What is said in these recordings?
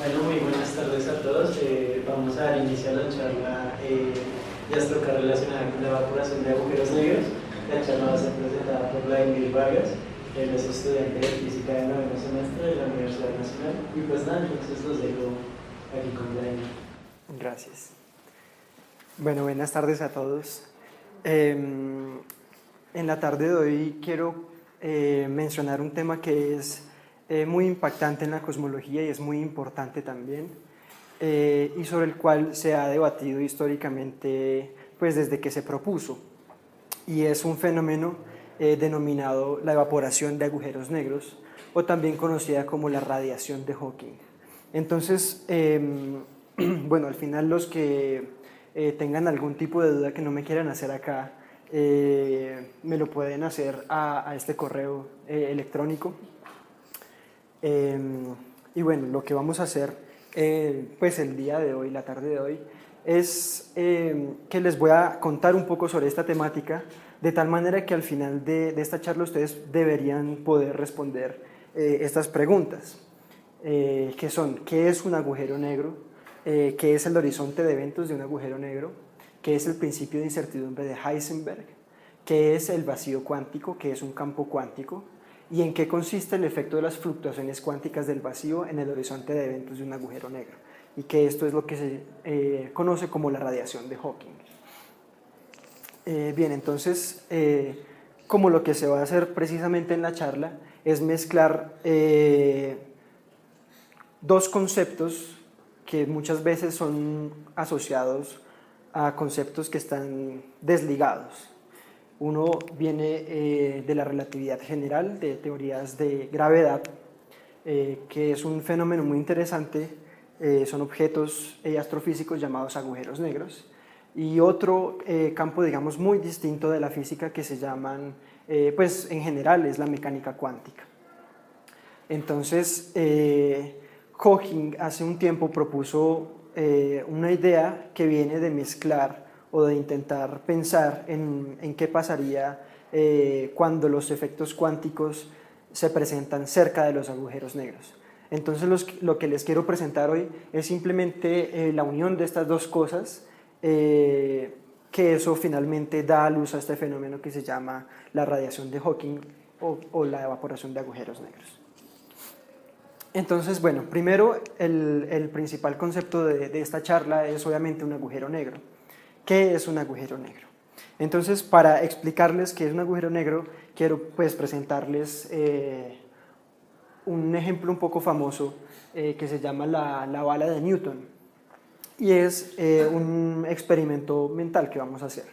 Bueno, muy buenas tardes a todos. Vamos a dar inicio a la charla de astrocar relacionada con la evaporación de agujeros negros. La charla va a ser presentada por Vladimir Vargas, él es estudiante de física del noveno semestre de la Universidad Nacional. Y pues nada, entonces los dejo aquí con Vladimir. Gracias. Bueno, buenas tardes a todos. En la tarde de hoy quiero mencionar un tema que es muy impactante en la cosmología y es muy importante también, y sobre el cual se ha debatido históricamente pues desde que se propuso, y es un fenómeno denominado la evaporación de agujeros negros, o también conocida como la radiación de Hawking. Entonces, bueno, al final los que tengan algún tipo de duda que no me quieran hacer acá, me lo pueden hacer a este correo electrónico. Y bueno, lo que vamos a hacer pues el día de hoy, la tarde de hoy, es que les voy a contar un poco sobre esta temática, de tal manera que al final de esta charla ustedes deberían poder responder estas preguntas, que son: ¿qué es un agujero negro? ¿Qué es el horizonte de eventos de un agujero negro? ¿Qué es el principio de incertidumbre de Heisenberg? ¿Qué es el vacío cuántico? ¿Qué es un campo cuántico? ¿Y en qué consiste el efecto de las fluctuaciones cuánticas del vacío en el horizonte de eventos de un agujero negro? Y que esto es lo que se conoce como la radiación de Hawking. Bien, entonces, como lo que se va a hacer precisamente en la charla es mezclar dos conceptos que muchas veces son asociados a conceptos que están desligados. Uno viene de la relatividad general, de teorías de gravedad, que es un fenómeno muy interesante. Son objetos astrofísicos llamados agujeros negros. Y otro campo, digamos, muy distinto de la física, que se llaman, pues en general es la mecánica cuántica. Entonces, Hawking hace un tiempo propuso una idea que viene de mezclar o de intentar pensar en qué pasaría cuando los efectos cuánticos se presentan cerca de los agujeros negros. Entonces lo que les quiero presentar hoy es simplemente la unión de estas dos cosas, que eso finalmente da a luz a este fenómeno que se llama la radiación de Hawking o la evaporación de agujeros negros. Entonces, bueno, primero el principal concepto de esta charla es obviamente un agujero negro. ¿Qué es un agujero negro? Entonces, para explicarles qué es un agujero negro, quiero pues presentarles un ejemplo un poco famoso que se llama la bala de Newton, y es un experimento mental que vamos a hacer.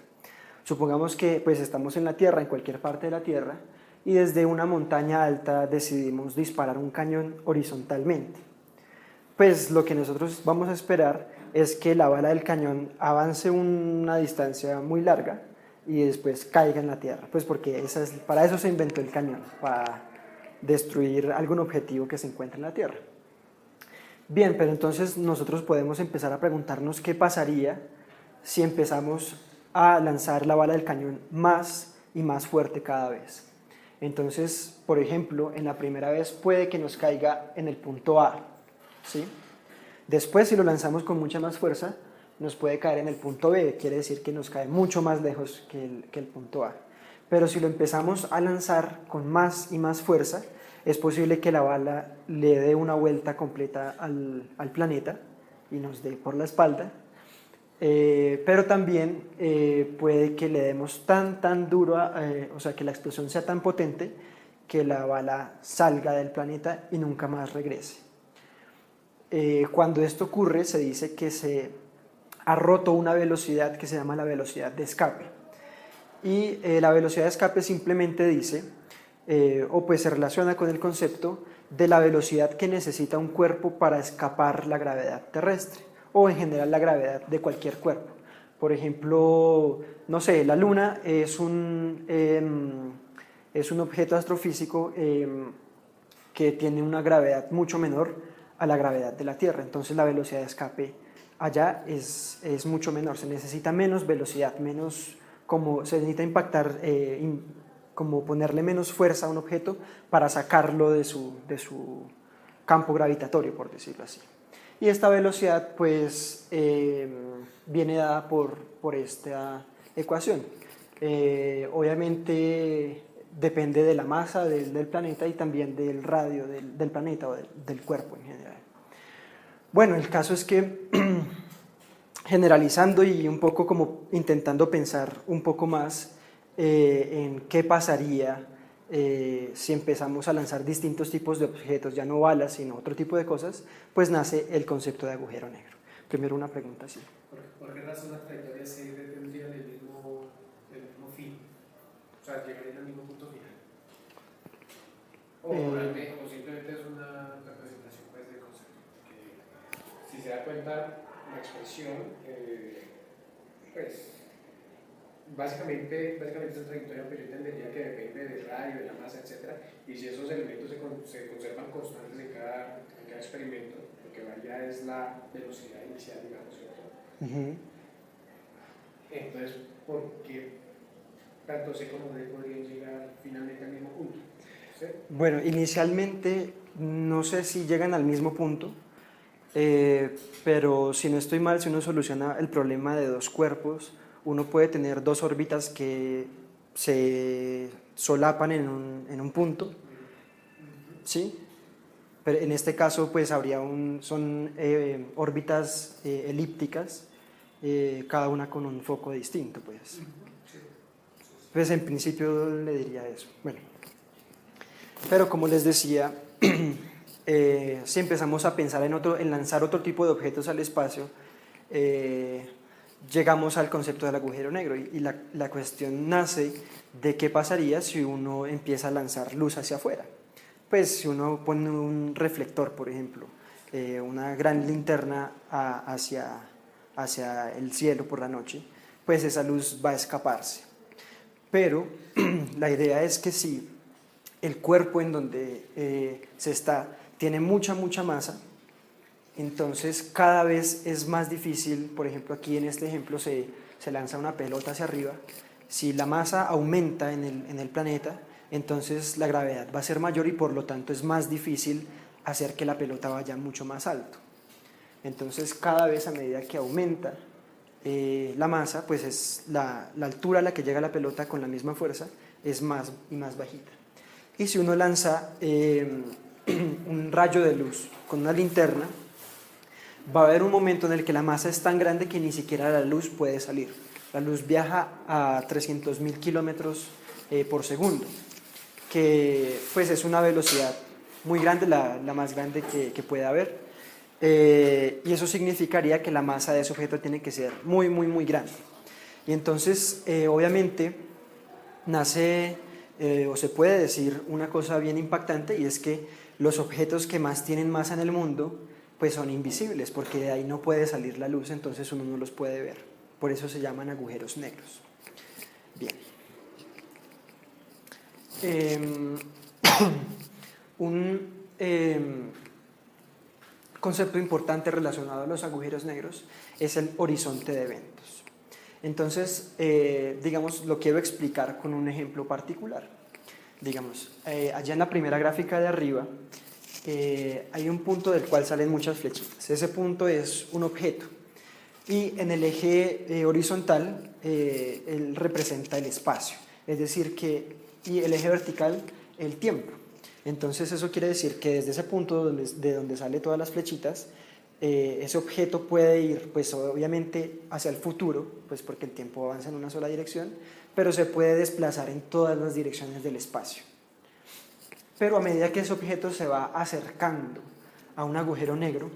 Supongamos que pues estamos en la Tierra, en cualquier parte de la Tierra, y desde una montaña alta decidimos disparar un cañón horizontalmente. Pues lo que nosotros vamos a esperar es que la bala del cañón avance una distancia muy larga y después caiga en la Tierra, pues porque para eso se inventó el cañón, para destruir algún objetivo que se encuentre en la Tierra. Bien, pero entonces nosotros podemos empezar a preguntarnos qué pasaría si empezamos a lanzar la bala del cañón más y más fuerte cada vez. Entonces, por ejemplo, en la primera vez puede que nos caiga en el punto A, ¿sí? Después, si lo lanzamos con mucha más fuerza, nos puede caer en el punto B, quiere decir que nos cae mucho más lejos que el punto A. Pero si lo empezamos a lanzar con más y más fuerza, es posible que la bala le dé una vuelta completa al planeta y nos dé por la espalda. Pero también puede que le demos tan duro, o sea, que la explosión sea tan potente que la bala salga del planeta y nunca más regrese. Cuando esto ocurre, se dice que se ha roto una velocidad que se llama la velocidad de escape. Y la velocidad de escape simplemente dice, o pues se relaciona con el concepto de la velocidad que necesita un cuerpo para escapar la gravedad terrestre, o en general la gravedad de cualquier cuerpo. Por ejemplo, no sé, la Luna es un objeto astrofísico que tiene una gravedad mucho menor a la gravedad de la Tierra. Entonces la velocidad de escape allá es mucho menor. Se necesita menos velocidad, se necesita impactar, como ponerle menos fuerza a un objeto para sacarlo de su campo gravitatorio, por decirlo así. Y esta velocidad pues viene dada por esta ecuación. Obviamente depende de la masa del planeta y también del radio del planeta o del cuerpo en general. Bueno, el caso es que generalizando y un poco como intentando pensar un poco más en qué pasaría si empezamos a lanzar distintos tipos de objetos, ya no balas, sino otro tipo de cosas, pues nace el concepto de agujero negro. Primero una pregunta así. ¿Por qué razón las trayectorias siempre tendrían el mismo fin? O sea, llegarían al mismo punto final. O simplemente es una representación pues, del concepto. Que, si se da cuenta, la expresión, pues, básicamente esa trayectoria pues, yo entendería que depende del radio, de la masa, etc. Y si esos elementos se conservan constantes en cada experimento, lo que varía es la velocidad inicial, digamos, ¿cierto? Entonces, ¿por qué tanto C como D podrían llegar finalmente al mismo punto? ¿Sí? Bueno, inicialmente no sé si llegan al mismo punto, pero si no estoy mal, si uno soluciona el problema de dos cuerpos, uno puede tener dos órbitas que se solapan en un punto, ¿sí? Pero en este caso pues son órbitas elípticas, cada una con un foco distinto, pues. Pues en principio le diría eso. Bueno, pero como les decía, si empezamos a pensar en lanzar otro tipo de objetos al espacio, llegamos al concepto del agujero negro y la cuestión nace de qué pasaría si uno empieza a lanzar luz hacia afuera. Pues si uno pone un reflector, por ejemplo, una gran linterna hacia el cielo por la noche, pues esa luz va a escaparse. Pero la idea es que si el cuerpo en donde se está tiene mucha masa, entonces cada vez es más difícil. Por ejemplo, aquí en este ejemplo se lanza una pelota hacia arriba. Si la masa aumenta en el planeta, entonces la gravedad va a ser mayor y por lo tanto es más difícil hacer que la pelota vaya mucho más alto. Entonces cada vez a medida que aumenta la masa, pues es la altura a la que llega la pelota con la misma fuerza es más y más bajita. Y si uno lanza un rayo de luz con una linterna, va a haber un momento en el que la masa es tan grande que ni siquiera la luz puede salir. La luz viaja a 300.000 kilómetros por segundo, que pues es una velocidad muy grande, la más grande que puede haber. Y eso significaría que la masa de ese objeto tiene que ser muy grande. Y entonces, obviamente, nace o se puede decir una cosa bien impactante, y es que los objetos que más tienen masa en el mundo pues son invisibles, porque de ahí no puede salir la luz, entonces uno no los puede ver. Por eso se llaman agujeros negros. Bien. Un concepto importante relacionado a los agujeros negros es el horizonte de eventos. Entonces, digamos, lo quiero explicar con un ejemplo particular. Digamos, allá en la primera gráfica de arriba hay un punto del cual salen muchas flechitas. Ese punto es un objeto y en el eje horizontal él representa el espacio, es decir, y el eje vertical el tiempo. Entonces eso quiere decir que desde ese punto de donde salen todas las flechitas, ese objeto puede ir, pues obviamente hacia el futuro, pues porque el tiempo avanza en una sola dirección, pero se puede desplazar en todas las direcciones del espacio. Pero a medida que ese objeto se va acercando a un agujero negro,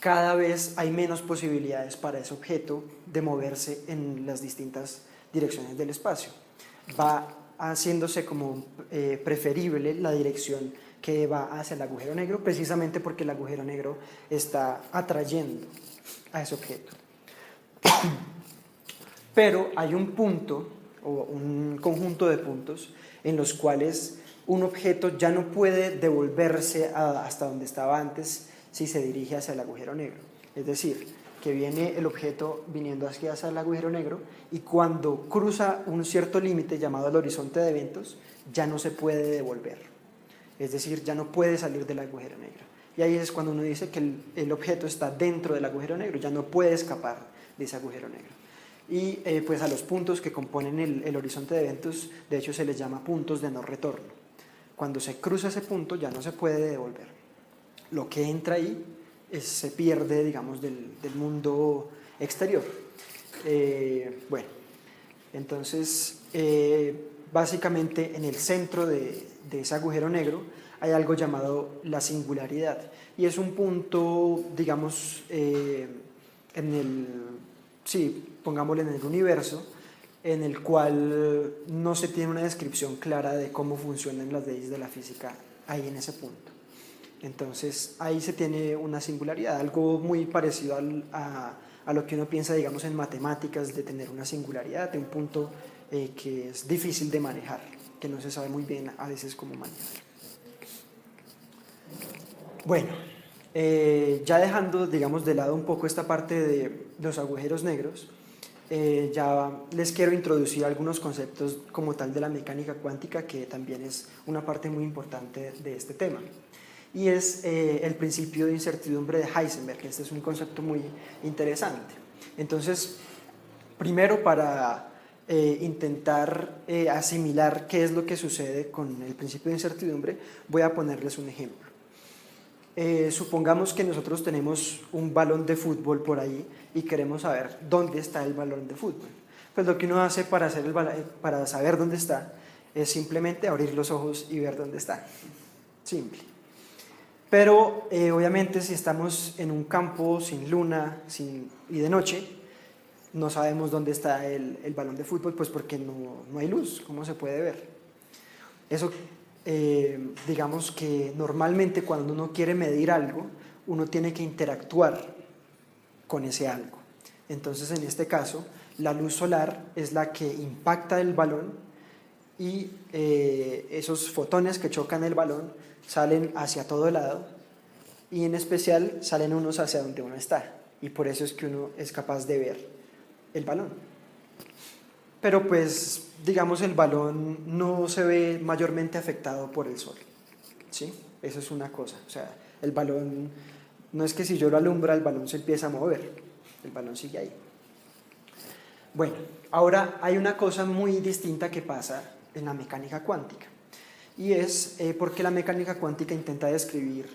cada vez hay menos posibilidades para ese objeto de moverse en las distintas direcciones del espacio. Va haciéndose como preferible la dirección que va hacia el agujero negro, precisamente porque el agujero negro está atrayendo a ese objeto. Pero hay un punto o un conjunto de puntos en los cuales un objeto ya no puede devolverse hasta donde estaba antes si se dirige hacia el agujero negro. Es decir, que viene el objeto viniendo hacia el agujero negro y cuando cruza un cierto límite llamado el horizonte de eventos, ya no se puede devolver. es decir, ya no puede salir del agujero negro. Y ahí es cuando uno dice que el objeto está dentro del agujero negro, ya no puede escapar de ese agujero negro. Y pues a los puntos que componen el horizonte de eventos, de hecho se les llama puntos de no retorno. Cuando se cruza ese punto ya no se puede devolver. Lo que entra ahí se pierde, digamos, del mundo exterior. Bueno, entonces básicamente en el centro de ese agujero negro hay algo llamado la singularidad, y es un punto, digamos, pongámoslo en el universo, en el cual no se tiene una descripción clara de cómo funcionan las leyes de la física ahí en ese punto. Entonces ahí se tiene una singularidad, algo muy parecido a lo que uno piensa, digamos, en matemáticas, de tener una singularidad, de un punto que es difícil de manejar, que no se sabe muy bien a veces cómo manejar. Bueno, ya dejando, digamos, de lado un poco esta parte de los agujeros negros, ya les quiero introducir algunos conceptos como tal de la mecánica cuántica, que también es una parte muy importante de este tema. Y es el principio de incertidumbre de Heisenberg, que este es un concepto muy interesante. Entonces, primero, para intentar asimilar qué es lo que sucede con el principio de incertidumbre, voy a ponerles un ejemplo. Supongamos que nosotros tenemos un balón de fútbol por ahí y queremos saber dónde está el balón de fútbol. Pues lo que uno hace para saber dónde está es simplemente abrir los ojos y ver dónde está. Simple. Pero obviamente si estamos en un campo sin luna y de noche, no sabemos dónde está el balón de fútbol, pues porque no hay luz. ¿Cómo se puede ver? Eso, digamos que normalmente cuando uno quiere medir algo, uno tiene que interactuar con ese algo. Entonces, en este caso, la luz solar es la que impacta el balón, y esos fotones que chocan el balón salen hacia todo lado, y en especial salen unos hacia donde uno está, y por eso es que uno es capaz de ver el balón. Pero pues, digamos, el balón no se ve mayormente afectado por el sol, ¿sí? Eso es una cosa. O sea, el balón, no es que si yo lo alumbra el balón se empieza a mover, el balón sigue ahí. Bueno, ahora hay una cosa muy distinta que pasa en la mecánica cuántica, y es porque la mecánica cuántica intenta describir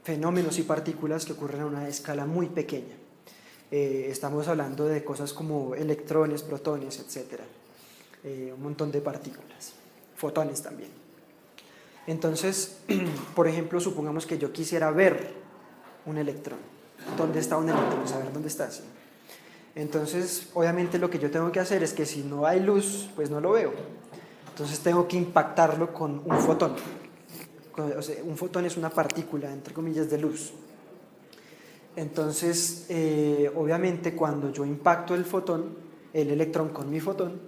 fenómenos y partículas que ocurren a una escala muy pequeña. Estamos hablando de cosas como electrones, protones, etc. Un montón de partículas, fotones también. Entonces, por ejemplo, supongamos que yo quisiera ver un electrón. ¿Dónde está un electrón? Saber dónde está, ¿sí? Entonces, obviamente lo que yo tengo que hacer es que si no hay luz, pues no lo veo. Entonces tengo que impactarlo con un fotón. O sea, un fotón es una partícula, entre comillas, de luz. Entonces, obviamente cuando yo impacto el electrón con mi fotón,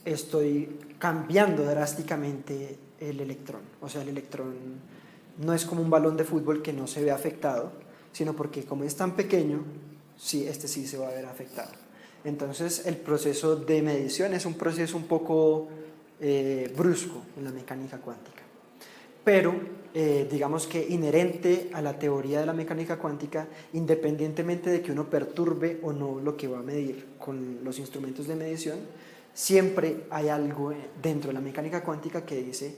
estoy cambiando drásticamente el electrón. O sea, el electrón no es como un balón de fútbol que no se ve afectado, sino porque como es tan pequeño, sí, este sí se va a ver afectado. Entonces, el proceso de medición es un proceso un poco brusco en la mecánica cuántica. Pero digamos que inherente a la teoría de la mecánica cuántica, independientemente de que uno perturbe o no lo que va a medir con los instrumentos de medición, siempre hay algo dentro de la mecánica cuántica que dice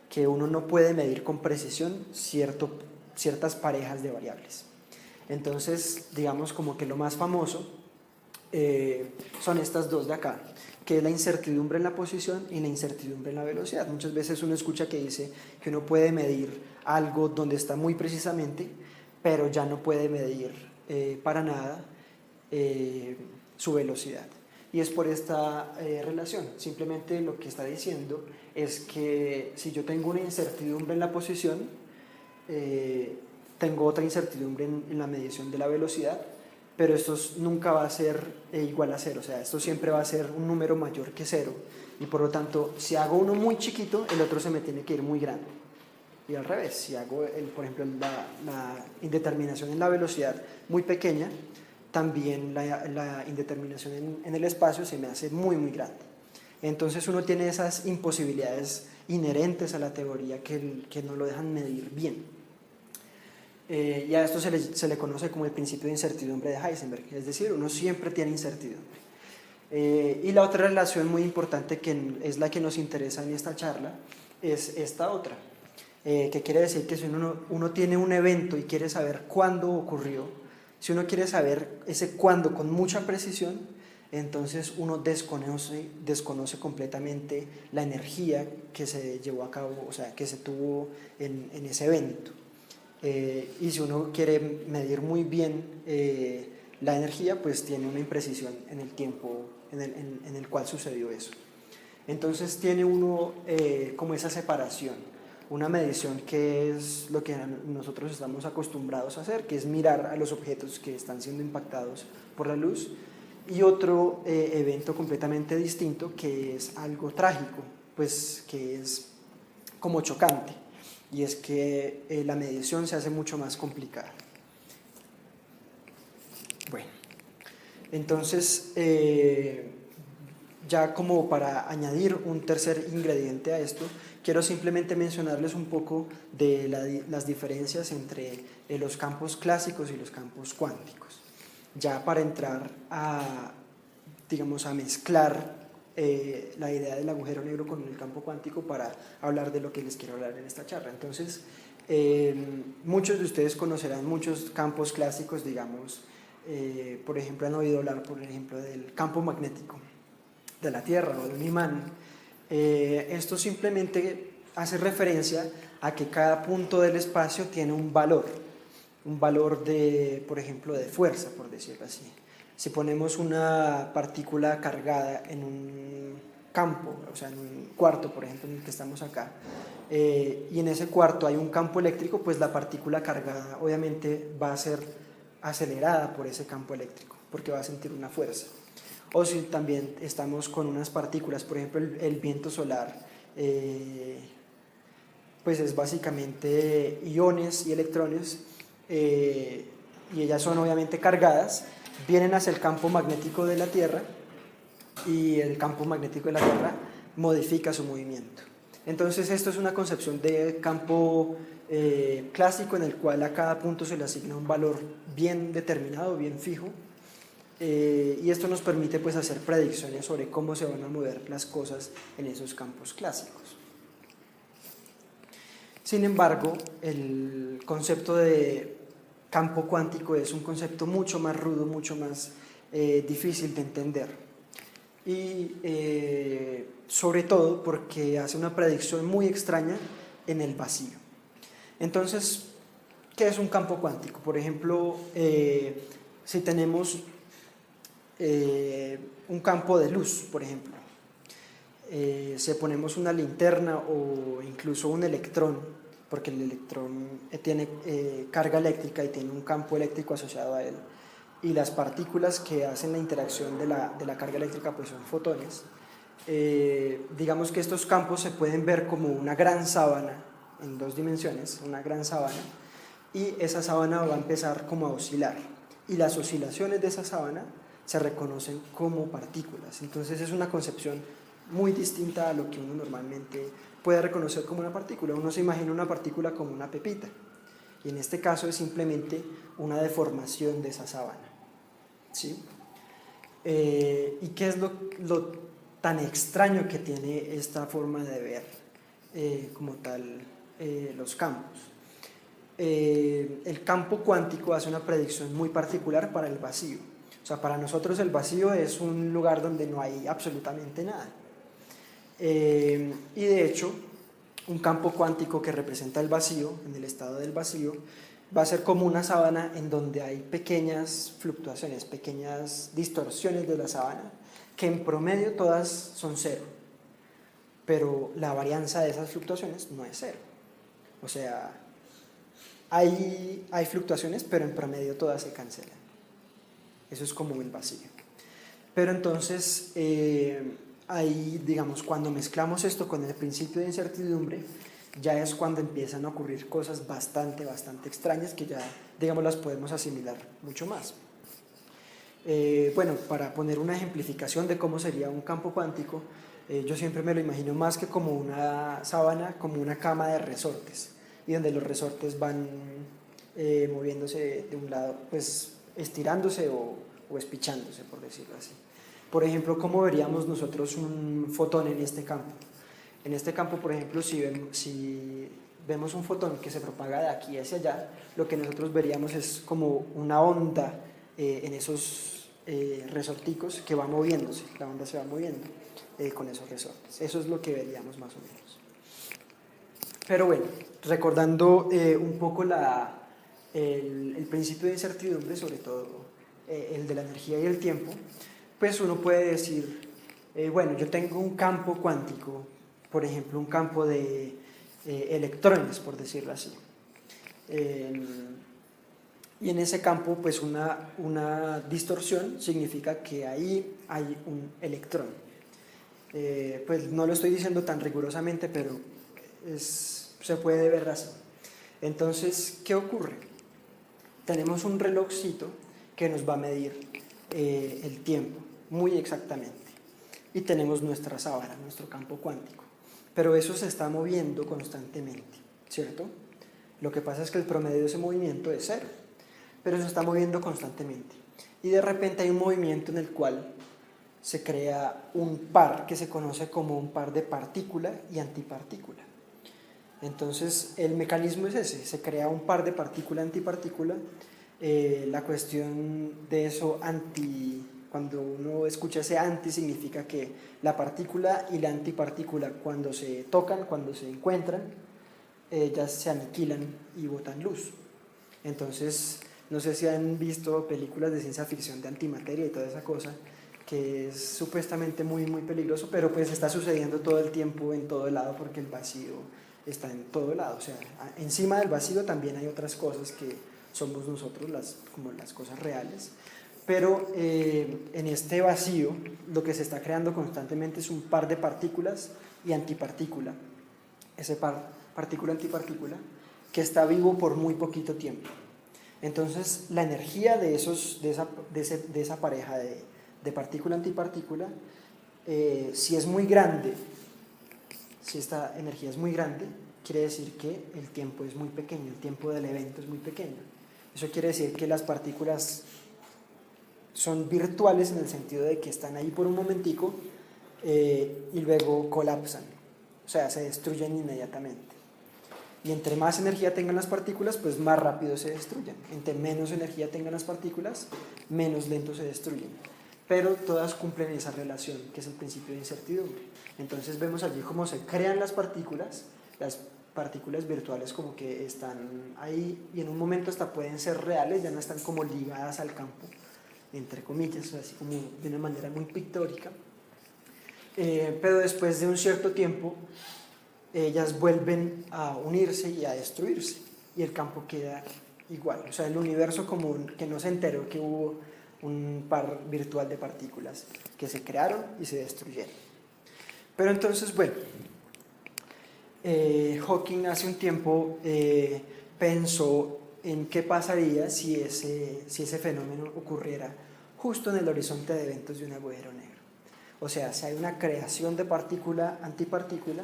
que uno no puede medir con precisión ciertas parejas de variables. Entonces, digamos como que lo más famoso son estas dos de acá, que es la incertidumbre en la posición y la incertidumbre en la velocidad. Muchas veces uno escucha que dice que uno puede medir algo donde está muy precisamente, pero ya no puede medir para nada su velocidad. Y es por esta relación. Simplemente lo que está diciendo es que si yo tengo una incertidumbre en la posición, tengo otra incertidumbre en la medición de la velocidad, pero esto nunca va a ser igual a cero. O sea, esto siempre va a ser un número mayor que cero, y por lo tanto, si hago uno muy chiquito, el otro se me tiene que ir muy grande. Y al revés, si hago, por ejemplo, la indeterminación en la velocidad muy pequeña, también la indeterminación en el espacio se me hace muy, muy grande. Entonces uno tiene esas imposibilidades inherentes a la teoría que no lo dejan medir bien. Y a esto se le conoce como el principio de incertidumbre de Heisenberg, es decir, uno siempre tiene incertidumbre. Y la otra relación muy importante, que es la que nos interesa en esta charla, es esta otra, que quiere decir que si uno tiene un evento y quiere saber cuándo ocurrió, si uno quiere saber ese cuándo con mucha precisión, entonces uno desconoce completamente la energía que se llevó a cabo, o sea, que se tuvo en ese evento. Y si uno quiere medir muy bien la energía, pues tiene una imprecisión en el tiempo en el cual sucedió eso. Entonces tiene uno como esa separación, una medición que es lo que nosotros estamos acostumbrados a hacer, que es mirar a los objetos que están siendo impactados por la luz, y otro evento completamente distinto, que es algo trágico, pues que es como chocante, y es que la medición se hace mucho más complicada. Bueno, entonces ya como para añadir un tercer ingrediente a esto, quiero simplemente mencionarles un poco de las diferencias entre los campos clásicos y los campos cuánticos, ya para entrar a, digamos, a mezclar la idea del agujero negro con el campo cuántico para hablar de lo que les quiero hablar en esta charla. Entonces, muchos de ustedes conocerán muchos campos clásicos, digamos, por ejemplo, han oído hablar, por ejemplo, del campo magnético de la Tierra o de un imán. Esto simplemente hace referencia a que cada punto del espacio tiene un valor de, por ejemplo, de fuerza, por decirlo así. Si ponemos una partícula cargada en un campo, o sea, en un cuarto, por ejemplo, en el que estamos acá, y en ese cuarto hay un campo eléctrico, pues la partícula cargada obviamente va a ser acelerada por ese campo eléctrico, porque va a sentir una fuerza. O si también estamos con unas partículas, por ejemplo, el viento solar, pues es básicamente iones y electrones, y ellas son obviamente cargadas, vienen hacia el campo magnético de la Tierra, y el campo magnético de la Tierra modifica su movimiento. Entonces esto es una concepción de campo clásico, en el cual a cada punto se le asigna un valor bien determinado, bien fijo, y esto nos permite pues hacer predicciones sobre cómo se van a mover las cosas en esos campos clásicos. Sin embargo, el concepto de campo cuántico es un concepto mucho más rudo, mucho más difícil de entender, y sobre todo porque hace una predicción muy extraña en el vacío. Entonces, ¿qué es un campo cuántico? Por ejemplo, si tenemos un campo de luz, por ejemplo, si ponemos una linterna o incluso un electrón, porque el electrón tiene carga eléctrica y tiene un campo eléctrico asociado a él, y las partículas que hacen la interacción de la carga eléctrica pues son fotones, digamos que estos campos se pueden ver como una gran sábana en 2 dimensiones, una gran sábana, y esa sábana va a empezar como a oscilar, y las oscilaciones de esa sábana se reconocen como partículas. Entonces es una concepción muy distinta a lo que uno normalmente puede reconocer como una partícula. Uno se imagina una partícula como una pepita, y en este caso es simplemente una deformación de esa sábana, ¿sí? ¿Y qué es lo tan extraño que tiene esta forma de ver como tal los campos? El campo cuántico hace una predicción muy particular para el vacío. O sea, para nosotros el vacío es un lugar donde no hay absolutamente nada. Y de hecho, un campo cuántico que representa el vacío, en el estado del vacío, va a ser como una sábana en donde hay pequeñas fluctuaciones, pequeñas distorsiones de la sábana, que en promedio todas son cero, pero la varianza de esas fluctuaciones no es cero. O sea, hay fluctuaciones, pero en promedio todas se cancelan. Eso es como el vacío. Pero entonces, ahí, digamos, cuando mezclamos esto con el principio de incertidumbre, ya es cuando empiezan a ocurrir cosas bastante extrañas que ya, digamos, las podemos asimilar mucho más. Bueno, para poner una ejemplificación de cómo sería un campo cuántico, Yo siempre me lo imagino más que como una sábana, como una cama de resortes, y donde los resortes van moviéndose de un lado, pues estirándose o espichándose, por decirlo así. Por ejemplo, ¿cómo veríamos nosotros un fotón en este campo? En este campo, por ejemplo, si vemos un fotón que se propaga de aquí hacia allá, lo que nosotros veríamos es como una onda en esos resorticos que va moviéndose, la onda se va moviendo con esos resortes. Eso es lo que veríamos más o menos. Pero bueno, recordando un poco el principio de incertidumbre, sobre todo el de la energía y el tiempo, pues uno puede decir, bueno, yo tengo un campo cuántico, por ejemplo, un campo de electrones, por decirlo así. Y en ese campo, pues una distorsión significa que ahí hay un electrón. Pues no lo estoy diciendo tan rigurosamente, pero se puede ver así. Entonces, ¿qué ocurre? Tenemos un relojcito que nos va a medir el tiempo muy exactamente. Y tenemos nuestra sábana, nuestro campo cuántico. Pero eso se está moviendo constantemente, ¿cierto? Lo que pasa es que el promedio de ese movimiento es cero, pero se está moviendo constantemente. Y de repente hay un movimiento en el cual se crea un par que se conoce como un par de partícula y antipartícula. Entonces el mecanismo es ese, se crea un par de partícula-antipartícula. La cuestión de eso cuando uno escucha ese anti significa que la partícula y la antipartícula cuando se tocan, cuando se encuentran, ellas se aniquilan y botan luz. Entonces, no sé si han visto películas de ciencia ficción de antimateria y toda esa cosa, que es supuestamente muy, muy peligroso, pero pues está sucediendo todo el tiempo en todo lado porque el vacío está en todo lado. O sea, encima del vacío también hay otras cosas que somos nosotros, como las cosas reales. Pero en este vacío lo que se está creando constantemente es un par de partículas y antipartícula. Ese par, partícula-antipartícula, que está vivo por muy poquito tiempo. Entonces la energía de esa pareja de partícula-antipartícula, si es muy grande, si esta energía es muy grande, quiere decir que el tiempo es muy pequeño, el tiempo del evento es muy pequeño. Eso quiere decir que las partículas son virtuales en el sentido de que están ahí por un momentico y luego colapsan, o sea, se destruyen inmediatamente. Y entre más energía tengan las partículas, pues más rápido se destruyen. Entre menos energía tengan las partículas, menos lento se destruyen. Pero todas cumplen esa relación, que es el principio de incertidumbre. Entonces vemos allí cómo se crean las partículas virtuales como que están ahí y en un momento hasta pueden ser reales, ya no están como ligadas al campo, entre comillas, así como de una manera muy pictórica. Pero después de un cierto tiempo, ellas vuelven a unirse y a destruirse, y el campo queda igual. O sea, el universo común que no se enteró que hubo un par virtual de partículas que se crearon y se destruyeron. Pero entonces, bueno, Hawking hace un tiempo pensó en qué pasaría si ese fenómeno ocurriera justo en el horizonte de eventos de un agujero negro. O sea, si hay una creación de partícula-antipartícula,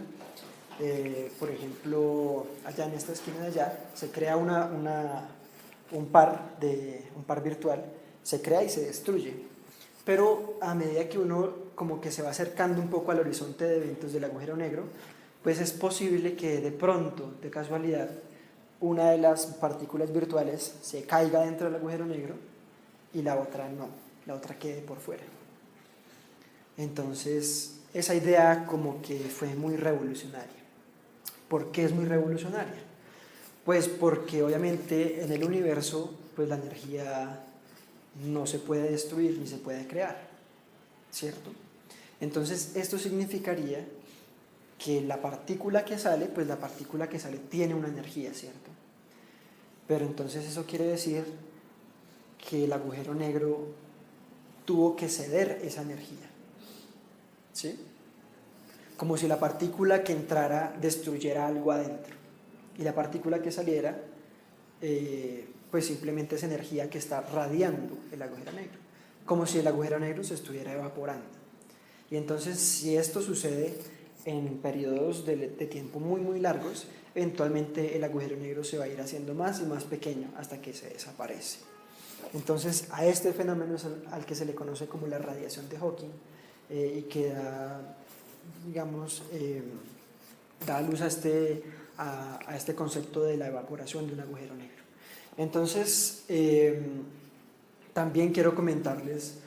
por ejemplo, allá en esta esquina de allá, se crea un par virtual, se crea y se destruye. Pero a medida que uno como que se va acercando un poco al horizonte de eventos del agujero negro, pues es posible que de pronto, de casualidad, una de las partículas virtuales se caiga dentro del agujero negro y la otra no, la otra quede por fuera. Entonces, esa idea como que fue muy revolucionaria. ¿Por qué es muy revolucionaria? Pues porque obviamente en el universo pues la energía no se puede destruir ni se puede crear, ¿cierto? Entonces esto significaría que la partícula que sale tiene una energía, ¿cierto? Pero entonces eso quiere decir que el agujero negro tuvo que ceder esa energía, ¿sí? Como si la partícula que entrara destruyera algo adentro y la partícula que saliera pues simplemente es energía que está radiando el agujero negro, como si el agujero negro se estuviera evaporando. Y entonces, si esto sucede en periodos de tiempo muy largos, eventualmente el agujero negro se va a ir haciendo más y más pequeño hasta que se desaparece. Entonces, a este fenómeno es al que se le conoce como la radiación de Hawking, y que da, digamos, da luz a este concepto de la evaporación de un agujero negro. Entonces, también quiero comentarles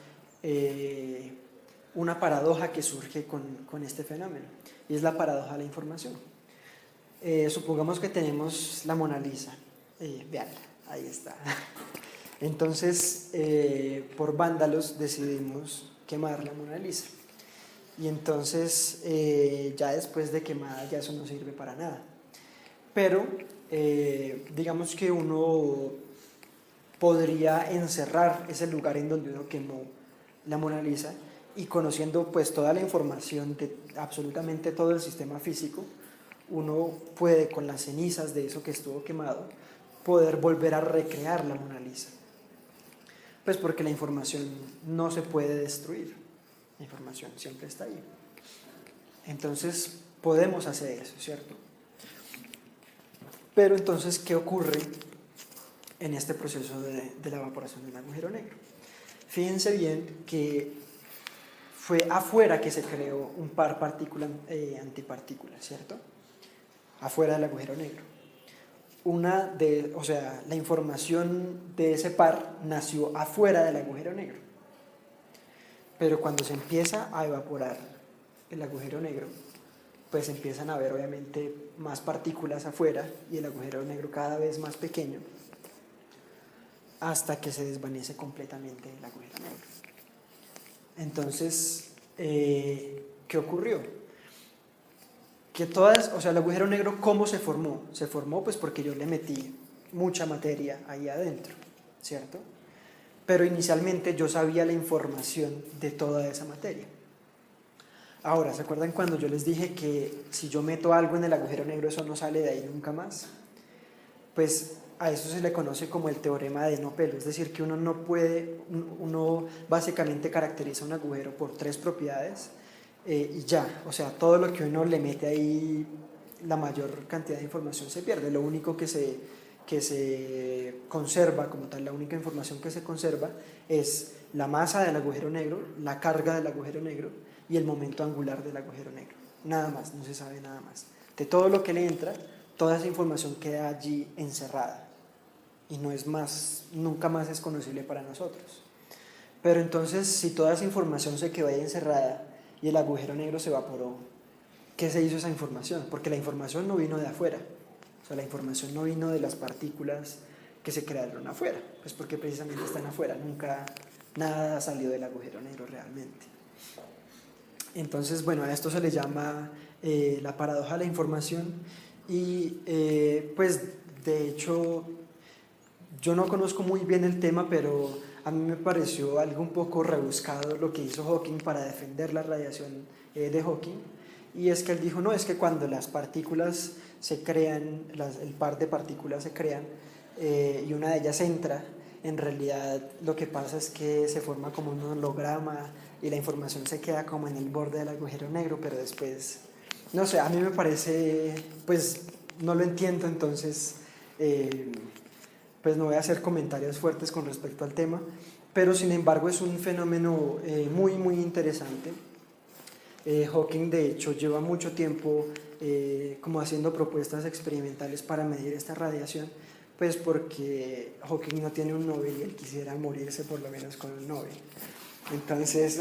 una paradoja que surge con este fenómeno, y es la paradoja de la información. Supongamos que tenemos la Mona Lisa, veanla, ahí está. Entonces, por vándalos decidimos quemar la Mona Lisa. Y entonces, ya después de quemada, ya eso no sirve para nada. Pero, digamos que uno podría encerrar ese lugar en donde uno quemó la Mona Lisa, y conociendo pues toda la información de absolutamente todo el sistema físico, uno puede, con las cenizas de eso que estuvo quemado, poder volver a recrear la Mona Lisa. Pues porque la información no se puede destruir, la información siempre está ahí. Entonces podemos hacer eso, ¿cierto? Pero entonces, ¿qué ocurre en este proceso de la evaporación del agujero negro? Fíjense bien que fue afuera que se creó un par partícula-antipartícula, ¿cierto? Afuera del agujero negro. O sea, la información de ese par nació afuera del agujero negro. Pero cuando se empieza a evaporar el agujero negro, pues empiezan a haber obviamente más partículas afuera y el agujero negro cada vez más pequeño, hasta que se desvanece completamente el agujero negro. Entonces, ¿qué ocurrió? Que el agujero negro, ¿cómo se formó? Se formó pues porque yo le metí mucha materia ahí adentro, ¿cierto? Pero inicialmente yo sabía la información de toda esa materia. Ahora, ¿se acuerdan cuando yo les dije que si yo meto algo en el agujero negro, eso no sale de ahí nunca más? Pues a eso se le conoce como el teorema de no pelo, es decir, que uno básicamente caracteriza un agujero por 3 propiedades, y ya, o sea, todo lo que uno le mete ahí, la mayor cantidad de información se pierde. Lo único que se conserva como tal, la única información que se conserva es la masa del agujero negro, la carga del agujero negro y el momento angular del agujero negro. Nada más, no se sabe nada más. De todo lo que le entra, toda esa información queda allí encerrada y no es más, nunca más es conocible para nosotros. Pero entonces, si toda esa información se quedó ahí encerrada y el agujero negro se evaporó, ¿qué se hizo esa información? Porque la información no vino de afuera, o sea, la información no vino de las partículas que se crearon afuera, pues porque precisamente están afuera, nunca nada salió del agujero negro realmente. Entonces, bueno, a esto se le llama la paradoja de la información, y pues de hecho yo no conozco muy bien el tema, pero a mí me pareció algo un poco rebuscado lo que hizo Hawking para defender la radiación de Hawking, y es que él dijo, no, es que cuando las partículas se crean, el par de partículas se crean, y una de ellas entra, en realidad lo que pasa es que se forma como un holograma y la información se queda como en el borde del agujero negro, pero después, no sé, a mí me parece, pues no lo entiendo, entonces pues no voy a hacer comentarios fuertes con respecto al tema, pero sin embargo es un fenómeno muy interesante. Hawking de hecho lleva mucho tiempo como haciendo propuestas experimentales para medir esta radiación, pues porque Hawking no tiene un Nobel y él quisiera morirse por lo menos con un Nobel. Entonces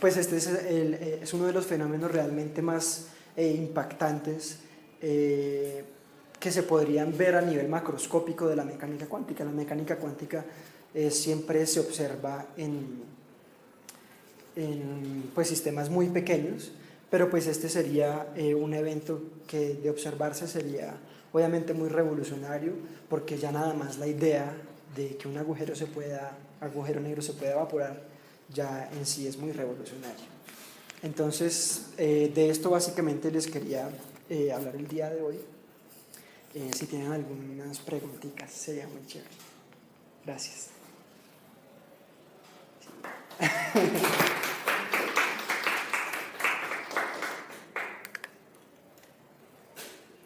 pues este es uno de los fenómenos realmente más impactantes que se podrían ver a nivel macroscópico de la mecánica cuántica. La mecánica cuántica siempre se observa en pues, sistemas muy pequeños, pero pues este sería un evento que de observarse sería obviamente muy revolucionario, porque ya nada más la idea de que un agujero negro se pueda evaporar ya en sí es muy revolucionario. Entonces de esto básicamente les quería hablar el día de hoy. Si tienen algunas preguntitas sería muy chévere. Gracias.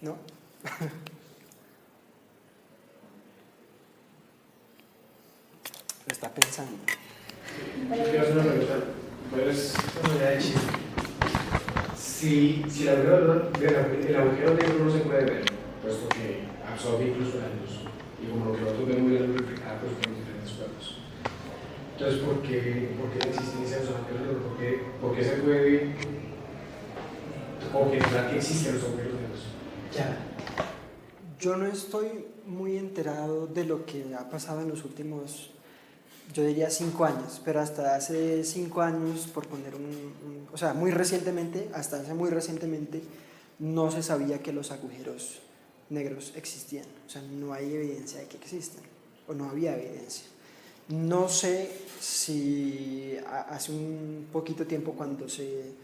¿No? Lo está pensando. Yo quiero hacer una pregunta, pues, una idea de chiste. Si el agujero negro no se puede ver, puesto que absorbe incluso la luz, y como lo que nosotros vemos es la luz reflejada pues, por los diferentes cuerpos. Entonces, ¿por qué la existencia de los agujeros negros? ¿Por qué se puede, o que verdad que existen los agujeros negros? Ya. Yo no estoy muy enterado de lo que ha pasado en los últimos, yo diría 5 años, pero hasta hace 5 años, por poner o sea, muy recientemente, hasta hace muy recientemente, no se sabía que los agujeros negros existían. O sea, no hay evidencia de que existen, o no había evidencia. No sé si hace un poquito tiempo cuando se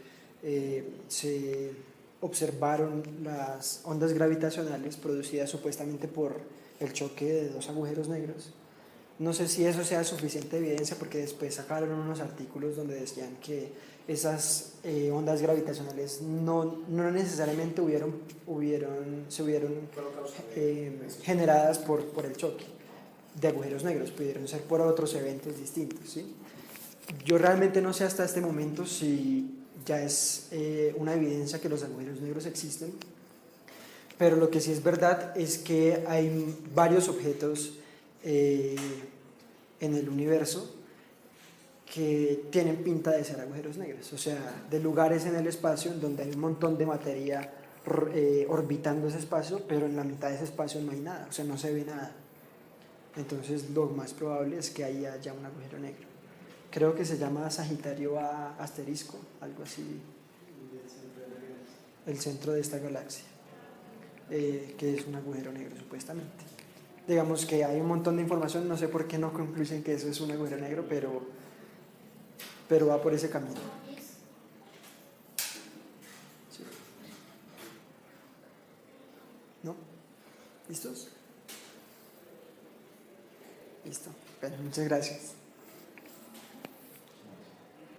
observaron las ondas gravitacionales producidas supuestamente por el choque de dos agujeros negros. No sé si eso sea suficiente evidencia porque después sacaron unos artículos donde decían que esas ondas gravitacionales no necesariamente se hubieron generadas por el choque de agujeros negros, pudieron ser por otros eventos distintos, ¿sí? Yo realmente no sé hasta este momento si ya es una evidencia que los agujeros negros existen, pero lo que sí es verdad es que hay varios objetos en el universo que tienen pinta de ser agujeros negros, o sea, de lugares en el espacio en donde hay un montón de materia orbitando ese espacio, pero en la mitad de ese espacio no hay nada, o sea, no se ve nada. Entonces lo más probable es que ahí haya un agujero negro. Creo que se llama Sagitario A asterisco, algo así, el centro de esta galaxia, que es un agujero negro supuestamente. Digamos que hay un montón de información, no sé por qué no concluyen que eso es un agujero negro, pero va por ese camino. Sí. ¿No? ¿Listos? Listo. Bueno, muchas gracias.